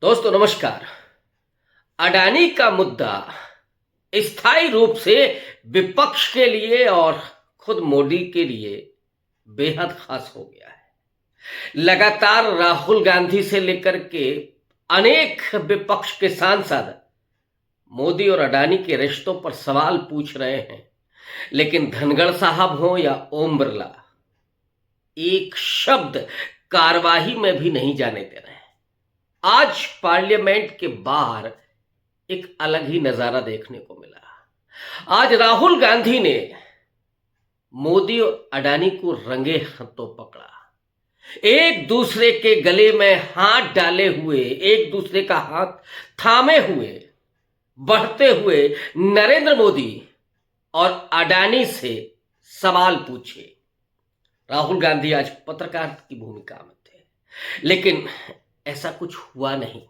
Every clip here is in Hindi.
दोस्तों नमस्कार। अडानी का मुद्दा स्थायी रूप से विपक्ष के लिए और खुद मोदी के लिए बेहद खास हो गया है। लगातार राहुल गांधी से लेकर के अनेक विपक्ष के सांसद मोदी और अडानी के रिश्तों पर सवाल पूछ रहे हैं, लेकिन धनगढ़ साहब हो या ओम बिरला एक शब्द कार्यवाही में भी नहीं जाने दे रहे हैं। आज पार्लियामेंट के बाहर एक अलग ही नजारा देखने को मिला। आज राहुल गांधी ने मोदी और अडानी को रंगे हाथों पकड़ा, एक दूसरे के गले में हाथ डाले हुए, एक दूसरे का हाथ थामे हुए बढ़ते हुए नरेंद्र मोदी और अडानी से सवाल पूछे। राहुल गांधी आज पत्रकार की भूमिका में थे, लेकिन ऐसा कुछ हुआ नहीं।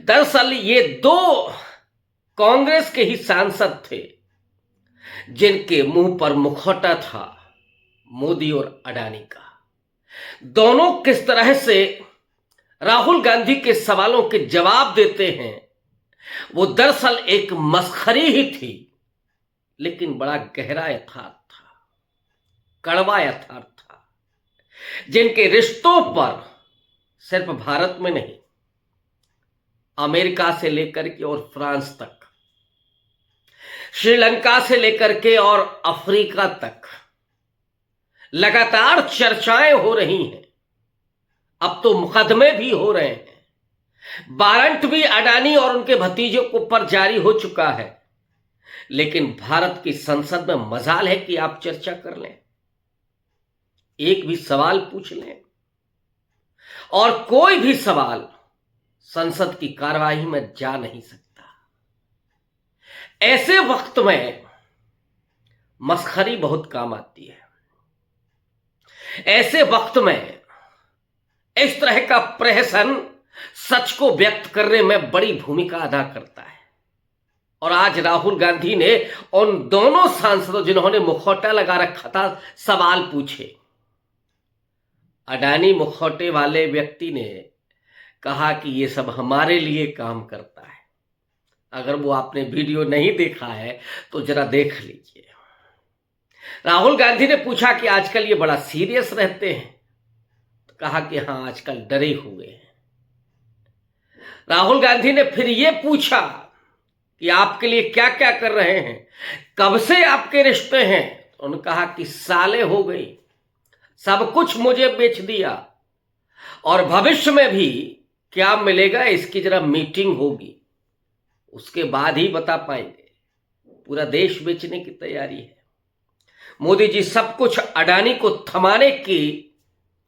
दरअसल ये दो कांग्रेस के ही सांसद थे जिनके मुंह पर मुखौटा था मोदी और अडानी का। दोनों किस तरह से राहुल गांधी के सवालों के जवाब देते हैं, वो दरअसल एक मस्खरी ही थी, लेकिन बड़ा गहरा यथार्थ था, कड़वा यथार्थ था, जिनके रिश्तों पर सिर्फ भारत में नहीं, अमेरिका से लेकर के और फ्रांस तक, श्रीलंका से लेकर के और अफ्रीका तक लगातार चर्चाएं हो रही हैं। अब तो मुकदमे भी हो रहे हैं, वारंट भी अडानी और उनके भतीजों को पर जारी हो चुका है। लेकिन भारत की संसद में मजाल है कि आप चर्चा कर लें, एक भी सवाल पूछ लें, और कोई भी सवाल संसद की कार्यवाही में जा नहीं सकता। ऐसे वक्त में मस्खरी बहुत काम आती है। ऐसे वक्त में इस तरह का प्रहसन सच को व्यक्त करने में बड़ी भूमिका अदा करता है। और आज राहुल गांधी ने उन दोनों सांसदों जिन्होंने मुखौटा लगा रखा था सवाल पूछे। अडानी मुखौटे वाले व्यक्ति ने कहा कि ये सब हमारे लिए काम करता है। अगर वो आपने वीडियो नहीं देखा है तो जरा देख लीजिए। राहुल गांधी ने पूछा कि आजकल ये बड़ा सीरियस रहते हैं, तो कहा कि हां, आजकल डरे हुए हैं। राहुल गांधी ने फिर ये पूछा कि आपके लिए क्या क्या कर रहे हैं, कब से आपके रिश्ते हैं, तो उन्होंने कहा कि साले हो गई, सब कुछ मुझे बेच दिया, और भविष्य में भी क्या मिलेगा इसकी जरा मीटिंग होगी, उसके बाद ही बता पाएंगे। पूरा देश बेचने की तैयारी है। मोदी जी सब कुछ अडानी को थमाने की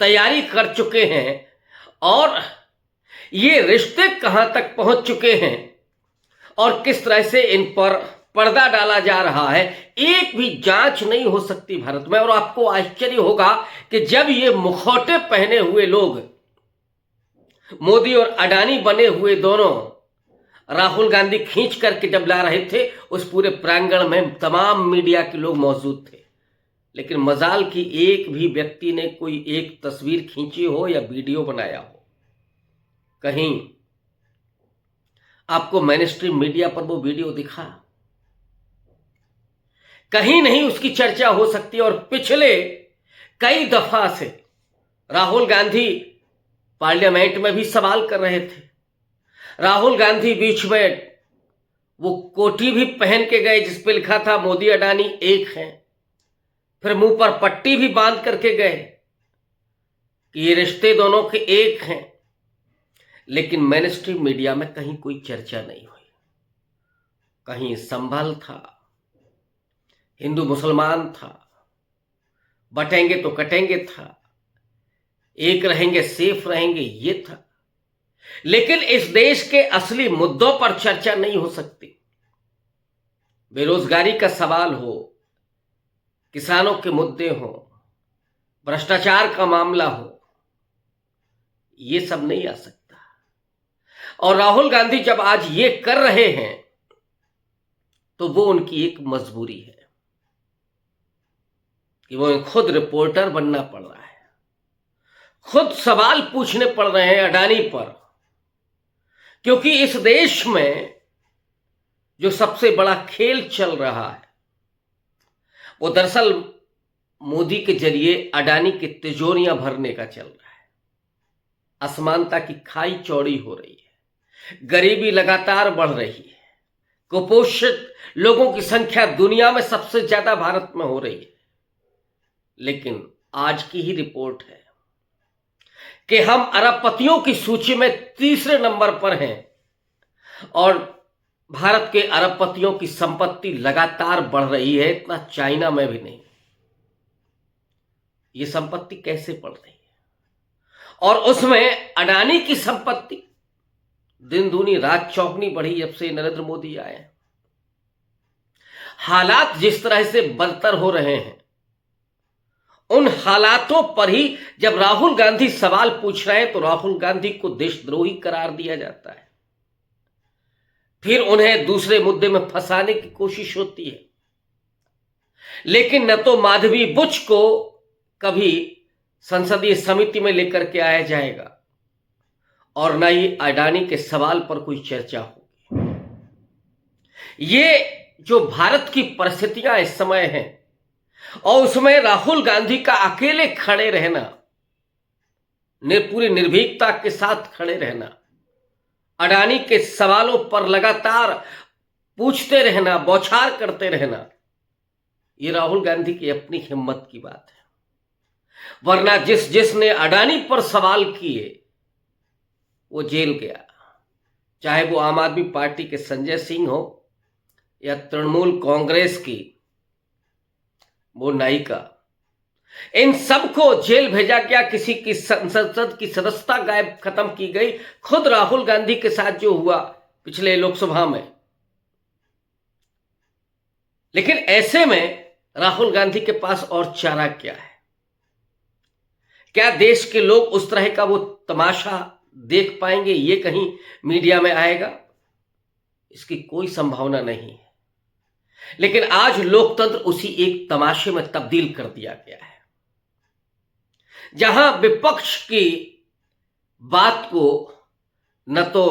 तैयारी कर चुके हैं, और ये रिश्ते कहां तक पहुंच चुके हैं और किस तरह से इन पर पर्दा डाला जा रहा है, एक भी जांच नहीं हो सकती भारत में। और आपको आश्चर्य होगा कि जब ये मुखौटे पहने हुए लोग, मोदी और अडानी बने हुए दोनों, राहुल गांधी खींच करके जब ला रहे थे, उस पूरे प्रांगण में तमाम मीडिया के लोग मौजूद थे, लेकिन मजाल की एक भी व्यक्ति ने कोई एक तस्वीर खींची हो या वीडियो बनाया हो। कहीं आपको मेनस्ट्रीम मीडिया पर वो वीडियो दिखा? कहीं नहीं उसकी चर्चा हो सकती। और पिछले कई दफा से राहुल गांधी पार्लियामेंट में भी सवाल कर रहे थे। राहुल गांधी बीच में वो कोटी भी पहन के गए जिस पे लिखा था मोदी अडानी एक हैं, फिर मुंह पर पट्टी भी बांध करके गए कि ये रिश्ते दोनों के एक हैं। लेकिन मेनस्ट्रीम मीडिया में कहीं कोई चर्चा नहीं हुई। कहीं संभल था, हिंदू मुसलमान था, बटेंगे तो कटेंगे था, एक रहेंगे सेफ रहेंगे ये था। लेकिन इस देश के असली मुद्दों पर चर्चा नहीं हो सकती। बेरोजगारी का सवाल हो, किसानों के मुद्दे हो, भ्रष्टाचार का मामला हो, ये सब नहीं आ सकता। और राहुल गांधी जब आज ये कर रहे हैं तो वो उनकी एक मजबूरी है कि वो खुद रिपोर्टर बनना पड़ रहा है, खुद सवाल पूछने पड़ रहे हैं अडानी पर। क्योंकि इस देश में जो सबसे बड़ा खेल चल रहा है वो दरअसल मोदी के जरिए अडानी की तिजोरियां भरने का चल रहा है। असमानता की खाई चौड़ी हो रही है, गरीबी लगातार बढ़ रही है, कुपोषित लोगों की संख्या दुनिया में सबसे ज्यादा भारत में हो रही है। लेकिन आज की ही रिपोर्ट है कि हम अरबपतियों की सूची में तीसरे नंबर पर हैं और भारत के अरबपतियों की संपत्ति लगातार बढ़ रही है, इतना चाइना में भी नहीं। ये संपत्ति कैसे बढ़ रही है? और उसमें अडानी की संपत्ति दिन दूनी रात चौगनी बढ़ी जब से नरेंद्र मोदी आए। हालात जिस तरह से बदतर हो रहे हैं, उन हालातों पर ही जब राहुल गांधी सवाल पूछ रहे हैं तो राहुल गांधी को देशद्रोही करार दिया जाता है, फिर उन्हें दूसरे मुद्दे में फंसाने की कोशिश होती है। लेकिन न तो माधवी बुच को कभी संसदीय समिति में लेकर के आया जाएगा और न ही अडानी के सवाल पर कोई चर्चा होगी। ये जो भारत की परिस्थितियां इस समय हैं और उसमें राहुल गांधी का अकेले खड़े रहना, पूरी निर्भीकता के साथ खड़े रहना, अडानी के सवालों पर लगातार पूछते रहना, बौछार करते रहना, ये राहुल गांधी की अपनी हिम्मत की बात है। वरना जिसने अडानी पर सवाल किए वो जेल गया, चाहे वो आम आदमी पार्टी के संजय सिंह हो या तृणमूल कांग्रेस की वो नायिका, इन सबको जेल भेजा गया, किसी की संसद की सदस्यता गायब खत्म की गई। खुद राहुल गांधी के साथ जो हुआ पिछले लोकसभा में। लेकिन ऐसे में राहुल गांधी के पास और चारा क्या है? क्या देश के लोग उस तरह का वो तमाशा देख पाएंगे? ये कहीं मीडिया में आएगा? इसकी कोई संभावना नहीं है। लेकिन आज लोकतंत्र उसी एक तमाशे में तब्दील कर दिया गया है, जहां विपक्ष की बात को न तो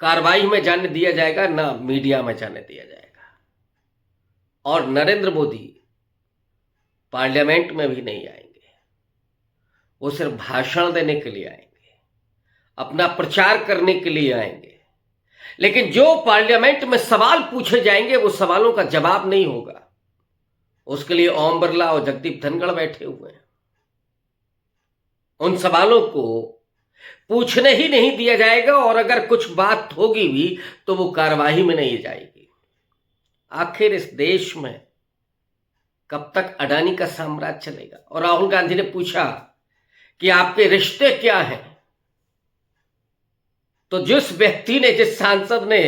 कार्रवाई में जाने दिया जाएगा, न मीडिया में जाने दिया जाएगा। और नरेंद्र मोदी पार्लियामेंट में भी नहीं आएंगे, वो सिर्फ भाषण देने के लिए आएंगे, अपना प्रचार करने के लिए आएंगे। लेकिन जो पार्लियामेंट में सवाल पूछे जाएंगे वो सवालों का जवाब नहीं होगा। उसके लिए ओम बिरला और जगदीप धनखड़ बैठे हुए हैं। उन सवालों को पूछने ही नहीं दिया जाएगा और अगर कुछ बात होगी भी तो वो कार्यवाही में नहीं जाएगी। आखिर इस देश में कब तक अडानी का साम्राज्य चलेगा? और राहुल गांधी ने पूछा कि आपके रिश्ते क्या हैं, तो जिस व्यक्ति ने, जिस सांसद ने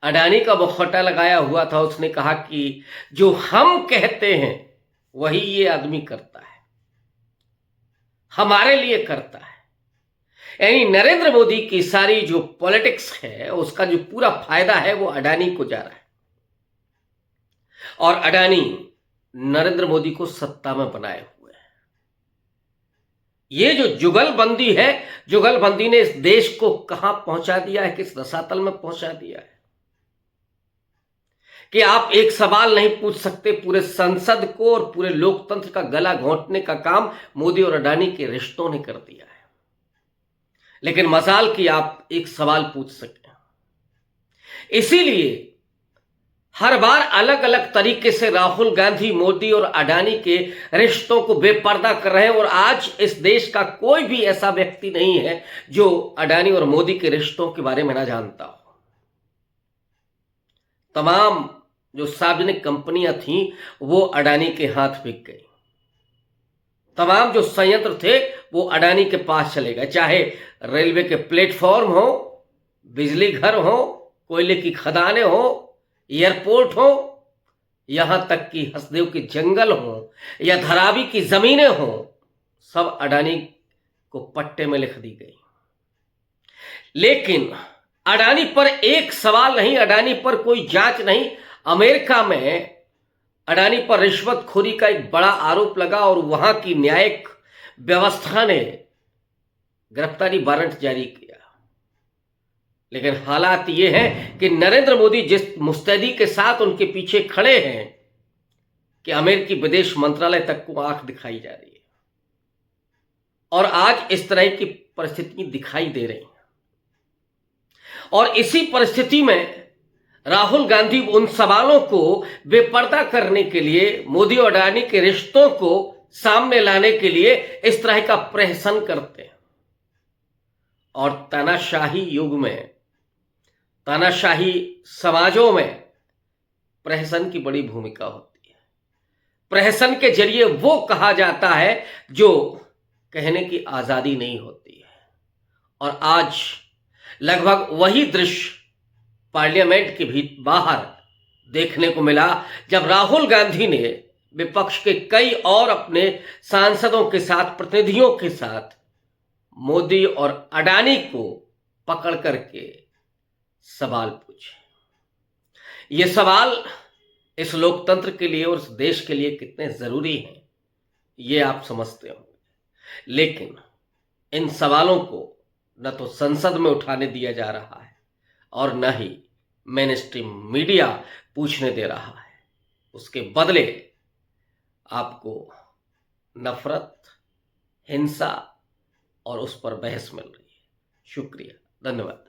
अडानी का मुखौटा लगाया हुआ था, उसने कहा कि जो हम कहते हैं वही ये आदमी करता है, हमारे लिए करता है। यानी नरेंद्र मोदी की सारी जो पॉलिटिक्स है उसका जो पूरा फायदा है वो अडानी को जा रहा है और अडानी नरेंद्र मोदी को सत्ता में बनाए हुए हैं। ये जो जुगलबंदी है, जुगलबंदी ने इस देश को कहां पहुंचा दिया है, किस रसातल में पहुंचा दिया है कि आप एक सवाल नहीं पूछ सकते। पूरे संसद को और पूरे लोकतंत्र का गला घोंटने का काम मोदी और अडानी के रिश्तों ने कर दिया है। लेकिन मजाल कि आप एक सवाल पूछ सकें। इसीलिए हर बार अलग अलग तरीके से राहुल गांधी मोदी और अडानी के रिश्तों को बेपर्दा कर रहे हैं और आज इस देश का कोई भी ऐसा व्यक्ति नहीं है जो अडानी और मोदी के रिश्तों के बारे में ना जानता हो। तमाम जो सार्वजनिक कंपनियां थीं वो अडानी के हाथ बिक गई। तमाम जो संयंत्र थे वो अडानी के पास चले गए, चाहे रेलवे के प्लेटफॉर्म हो, बिजली घर हो, कोयले की खदानें हो, एयरपोर्ट हो, यहां तक कि हसदेव के जंगल हो या धरावी की जमीनें हो, सब अडानी को पट्टे में लिख दी गई। लेकिन अडानी पर एक सवाल नहीं, अडानी पर कोई जांच नहीं। अमेरिका में अडानी पर रिश्वतखोरी का एक बड़ा आरोप लगा और वहां की न्यायिक व्यवस्था ने गिरफ्तारी वारंट जारी किया। लेकिन हालात ये हैं कि नरेंद्र मोदी जिस मुस्तैदी के साथ उनके पीछे खड़े हैं कि अमेरिकी विदेश मंत्रालय तक को आंख दिखाई जा रही है, और आज इस तरह की परिस्थिति दिखाई दे रही है। और इसी परिस्थिति में राहुल गांधी उन सवालों को बेपर्दा करने के लिए, मोदी और अडानी के रिश्तों को सामने लाने के लिए इस तरह का प्रहसन करते हैं। और तानाशाही युग में, तानाशाही समाजों में प्रहसन की बड़ी भूमिका होती है। प्रहसन के जरिए वो कहा जाता है जो कहने की आजादी नहीं होती है। और आज लगभग वही दृश्य पार्लियामेंट के भी बाहर देखने को मिला, जब राहुल गांधी ने विपक्ष के कई और अपने सांसदों के साथ, प्रतिनिधियों के साथ मोदी और अडानी को पकड़ करके सवाल पूछे। ये सवाल इस लोकतंत्र के लिए और इस देश के लिए कितने जरूरी हैं, ये आप समझते होंगे। लेकिन इन सवालों को न तो संसद में उठाने दिया जा रहा है और न ही मेन स्ट्रीम मीडिया पूछने दे रहा है। उसके बदले आपको नफरत, हिंसा और उस पर बहस मिल रही है। शुक्रिया, धन्यवाद।